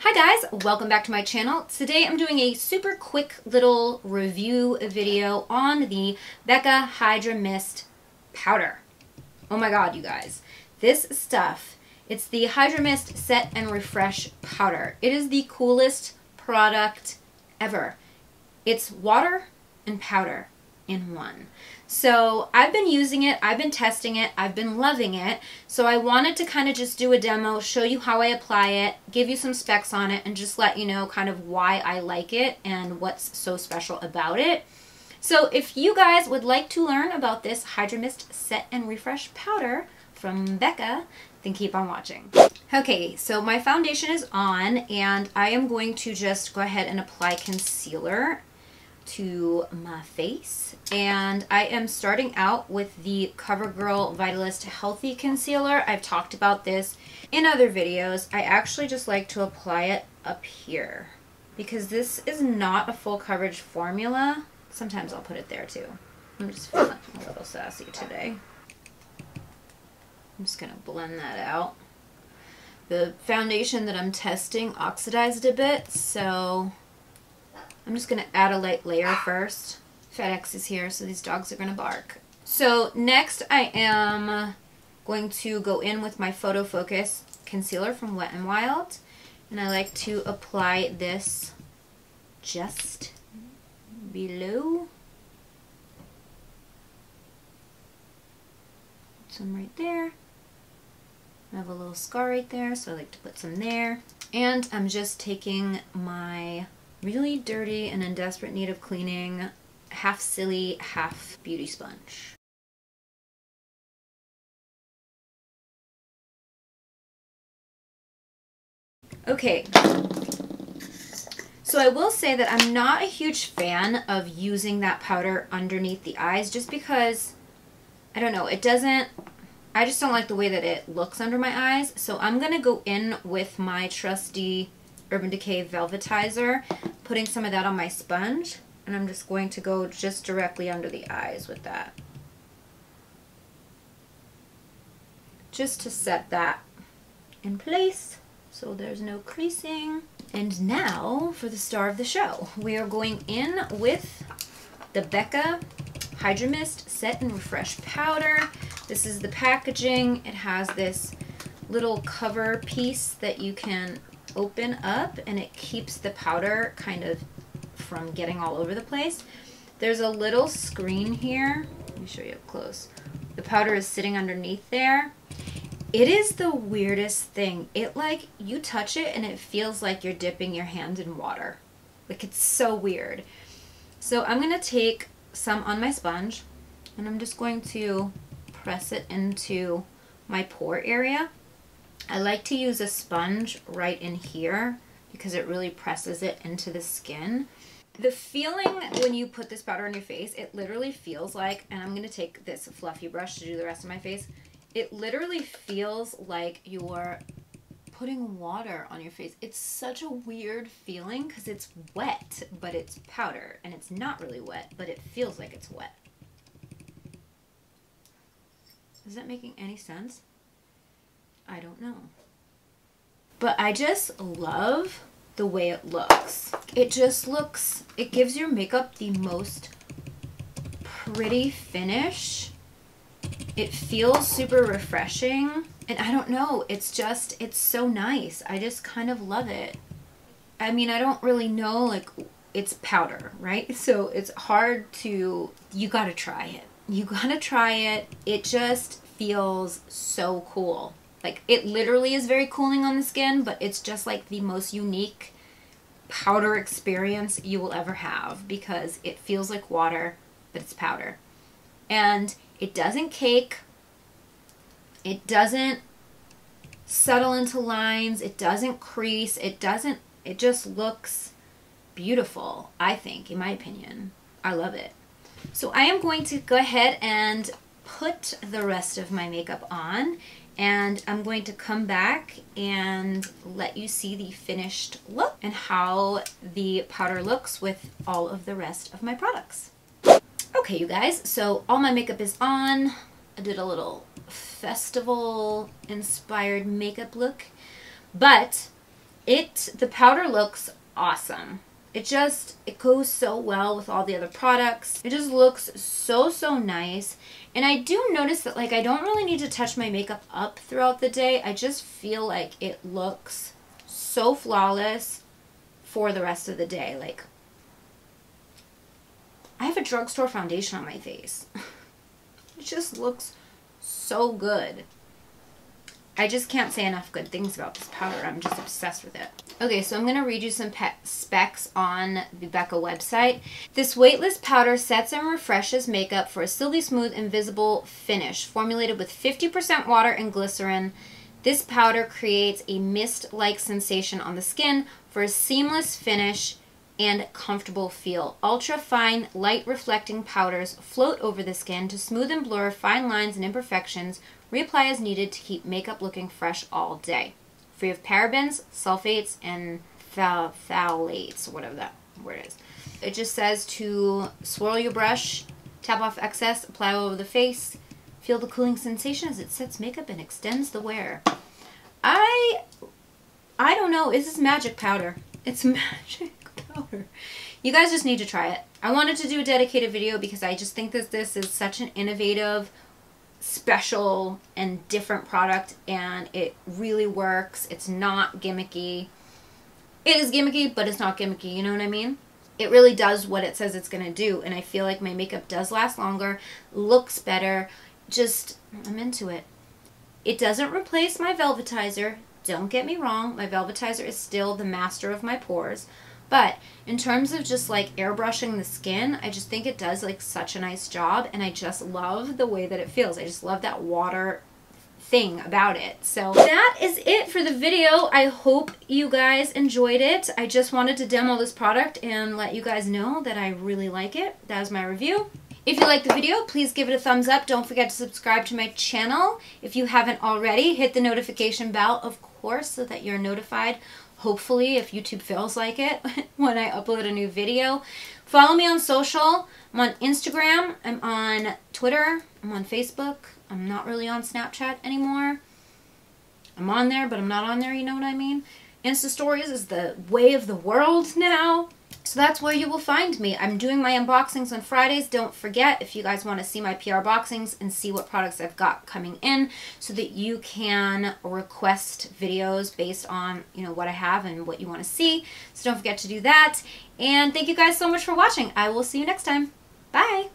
Hi guys, welcome back to my channel. Today I'm doing a super quick little review video on the Becca Hydra-Mist Powder. Oh my god, you guys. This stuff, it's the Hydra-Mist Set and Refresh Powder. It is the coolest product ever. It's water and powder in one. So I've been using it, I've been testing it, I've been loving it. So I wanted to kind of just do a demo, show you how I apply it, give you some specs on it, and just let you know kind of why I like it and what's so special about it. So if you guys would like to learn about this Hydra-Mist Set and Refresh Powder from Becca, then keep on watching. Okay, so my foundation is on and I am going to just go ahead and apply concealer to my face, and I am starting out with the CoverGirl Vitalist Healthy Concealer. I've talked about this in other videos. I actually just like to apply it up here because this is not a full coverage formula. Sometimes I'll put it there too. I'm just feeling a little sassy today. I'm just gonna blend that out. The foundation that I'm testing oxidized a bit, so I'm just going to add a light layer first. FedEx is here, so these dogs are going to bark. So next I am going to go in with my Photo Focus concealer from Wet n Wild. And I like to apply this just below. Some right there. I have a little scar right there, so I like to put some there. And I'm just taking my really dirty and in desperate need of cleaning, half silly, half beauty sponge. Okay, so I will say that I'm not a huge fan of using that powder underneath the eyes just because, I don't know, I just don't like the way that it looks under my eyes. So I'm going to go in with my trusty Urban Decay Velvetizer, putting some of that on my sponge, and I'm just going to go just directly under the eyes with that. Just to set that in place so there's no creasing. And now for the star of the show. We are going in with the Becca Hydra-Mist Set and Refresh Powder. This is the packaging. It has this little cover piece that you can open up and it keeps the powder kind of from getting all over the place. There's a little screen here. Let me show you up close. The powder is sitting underneath there. It is the weirdest thing. It like, you touch it and it feels like you're dipping your hand in water. Like, it's so weird. So I'm gonna take some on my sponge and I'm just going to press it into my pore area. I like to use a sponge right in here because it really presses it into the skin. The feeling when you put this powder on your face, it literally feels like, and I'm going to take this fluffy brush to do the rest of my face, it literally feels like you're putting water on your face. It's such a weird feeling because it's wet, but it's powder, and it's not really wet, but it feels like it's wet. Is that making any sense? I don't know. But I just love the way it looks. It just looks, it gives your makeup the most pretty finish. It feels super refreshing. And I don't know, it's just, it's so nice. I just kind of love it. I mean, I don't really know, like, it's powder, right? So it's hard to, you gotta try it. You gotta try it. It just feels so cool. Like, it literally is very cooling on the skin, but it's just like the most unique powder experience you will ever have because it feels like water, but it's powder. And it doesn't cake. It doesn't settle into lines. It doesn't crease. It just looks beautiful, I think, in my opinion. I love it. So I am going to go ahead and put the rest of my makeup on, and I'm going to come back and let you see the finished look and how the powder looks with all of the rest of my products. Okay, you guys, so all my makeup is on. I did a little festival inspired makeup look, but The powder looks awesome. It goes so well with all the other products. It just looks so, so nice. And I do notice that, like, I don't really need to touch my makeup up throughout the day. I just feel like it looks so flawless for the rest of the day. Like, I have a drugstore foundation on my face. It just looks so good. I just can't say enough good things about this powder. I'm just obsessed with it. Okay, so I'm going to read you some specs on the Becca website. This weightless powder sets and refreshes makeup for a silky smooth, invisible finish. Formulated with 50% water and glycerin, this powder creates a mist-like sensation on the skin for a seamless finish and comfortable feel. Ultra fine, light reflecting powders float over the skin to smooth and blur fine lines and imperfections. Reapply as needed to keep makeup looking fresh all day. Free of parabens, sulfates, and phthalates, whatever that word is. It just says to swirl your brush, tap off excess, apply all over the face. Feel the cooling sensation as it sets makeup and extends the wear. I don't know. Is this magic powder? It's magic powder. You guys just need to try it. I wanted to do a dedicated video because I just think that this is such an innovative, special, and different product, and it really works. It's not gimmicky. It is gimmicky, but it's not gimmicky, you know what I mean? It really does what it says it's going to do, and I feel like my makeup does last longer, looks better. Just, I'm into it. It doesn't replace my velvetizer. Don't get me wrong, my velvetizer is still the master of my pores. But in terms of just like airbrushing the skin, I just think it does like such a nice job, and I just love the way that it feels. I just love that water thing about it. So that is it for the video. I hope you guys enjoyed it. I just wanted to demo this product and let you guys know that I really like it. That was my review. If you liked the video, please give it a thumbs up. Don't forget to subscribe to my channel if you haven't already. Hit the notification bell, of course, so that you're notified, hopefully, if YouTube feels like it, when I upload a new video. Follow me on social. I'm on Instagram. I'm on Twitter. I'm on Facebook. I'm not really on Snapchat anymore. I'm on there, but I'm not on there, you know what I mean? Insta Stories is the way of the world now. So that's where you will find me. I'm doing my unboxings on Fridays. Don't forget, if you guys want to see my PR boxings and see what products I've got coming in, so that you can request videos based on, you know, what I have and what you want to see. So don't forget to do that. And thank you guys so much for watching. I will see you next time. Bye.